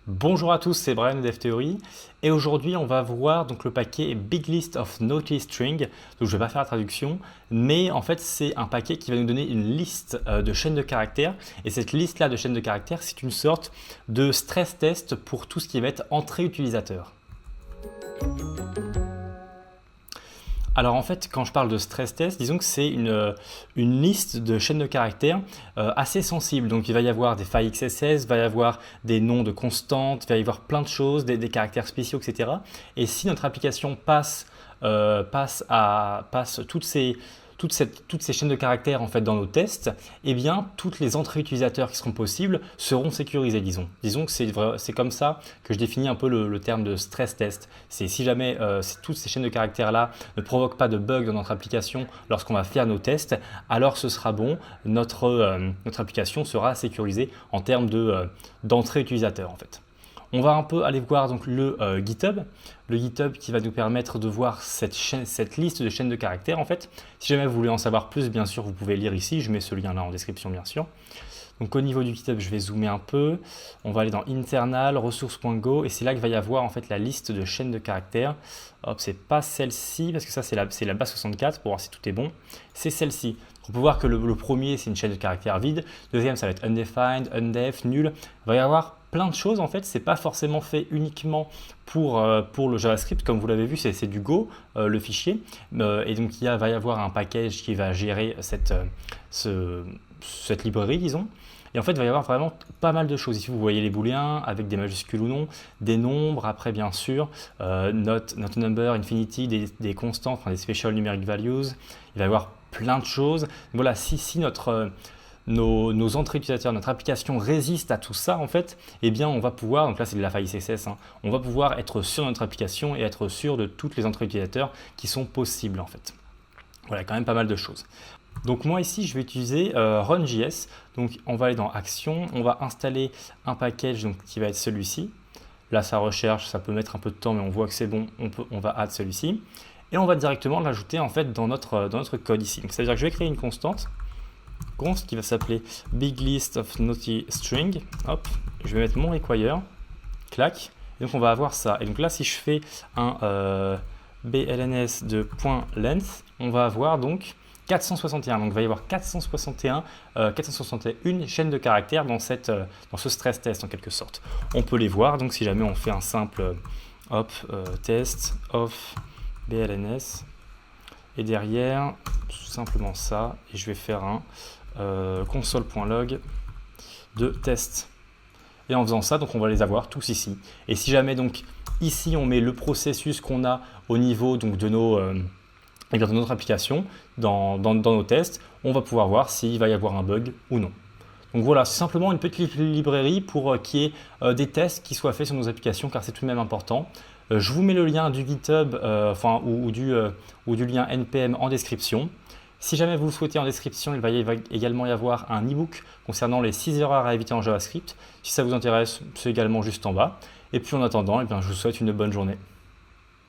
Bonjour à tous, c'est Brian de DevTheory et aujourd'hui on va voir donc le paquet Big List of Naughty String. Donc je ne vais pas faire la traduction, mais en fait c'est un paquet qui va nous donner une liste de chaînes de caractères et cette liste là de chaînes de caractères c'est une sorte de stress test pour tout ce qui va être entrée utilisateur. Alors en fait, quand je parle de stress test, disons que c'est une liste de chaînes de caractères assez sensible. Donc il va y avoir des failles XSS, il va y avoir des noms de constantes, il va y avoir plein de choses, des caractères spéciaux, etc. Et si notre application passe toutes ces chaînes de caractères en fait dans nos tests, eh bien toutes les entrées utilisateurs qui seront possibles seront sécurisées, disons. Disons que c'est comme ça que je définis un peu le terme de stress test. C'est si jamais toutes ces chaînes de caractères là ne provoquent pas de bugs dans notre application lorsqu'on va faire nos tests, alors ce sera bon, notre application sera sécurisée en termes d'entrée utilisateur en fait. On va un peu aller voir donc le GitHub qui va nous permettre de voir cette liste de chaînes de caractères en fait. Si jamais vous voulez en savoir plus, bien sûr, vous pouvez lire ici, je mets ce lien là en description bien sûr. Donc au niveau du GitHub, je vais zoomer un peu, on va aller dans internal, ressources.go et c'est là qu'il va y avoir en fait la liste de chaînes de caractères. Hop, c'est pas celle-ci parce que ça c'est la base 64 pour voir si tout est bon, c'est celle-ci. On peut voir que le premier c'est une chaîne de caractères vide, deuxième ça va être undefined, undef, nul, il va y avoir plein de choses en fait, c'est pas forcément fait uniquement pour le JavaScript, comme vous l'avez vu, c'est du Go, le fichier, et donc va y avoir un package qui va gérer cette librairie, disons. Et en fait, il va y avoir vraiment pas mal de choses. Ici, vous voyez les booléens avec des majuscules ou non, des nombres, après bien sûr, not number, infinity, des constantes, enfin des special numeric values. Il va y avoir plein de choses. Voilà, si nos entrées utilisateurs, notre application résiste à tout ça en fait, eh bien on va pouvoir, donc là c'est de la faille CSS, on va pouvoir être sûr de notre application et être sûr de toutes les entrées utilisateurs qui sont possibles en fait. Voilà, quand même pas mal de choses. Donc moi ici je vais utiliser Run.js, donc on va aller dans Action, on va installer un package donc, qui va être celui-ci. Là ça recherche, ça peut mettre un peu de temps mais on voit que c'est bon, on va add celui-ci. Et on va directement l'ajouter en fait dans notre code ici. Donc c'est-à-dire que je vais créer une constante qui va s'appeler Big List of Naughty String. Hop, je vais mettre mon require, clac, et donc on va avoir ça. Et donc là, si je fais un blns de .length, on va avoir donc 461. Donc il va y avoir 461 chaînes de caractères dans ce stress test en quelque sorte. On peut les voir, donc si jamais on fait un simple test of blns, et derrière, tout simplement ça, et je vais faire un console.log de test. Et en faisant ça, donc on va les avoir tous ici. Et si jamais donc ici on met le processus qu'on a au niveau donc de notre application dans nos tests, on va pouvoir voir s'il va y avoir un bug ou non. Donc voilà, c'est simplement une petite librairie pour qu'il y ait des tests qui soient faits sur nos applications car c'est tout de même important. Je vous mets le lien du GitHub ou du lien NPM en description. Si jamais vous le souhaitez en description, il va également y avoir un e-book concernant les 6 erreurs à éviter en JavaScript. Si ça vous intéresse, c'est également juste en bas. Et puis en attendant, je vous souhaite une bonne journée.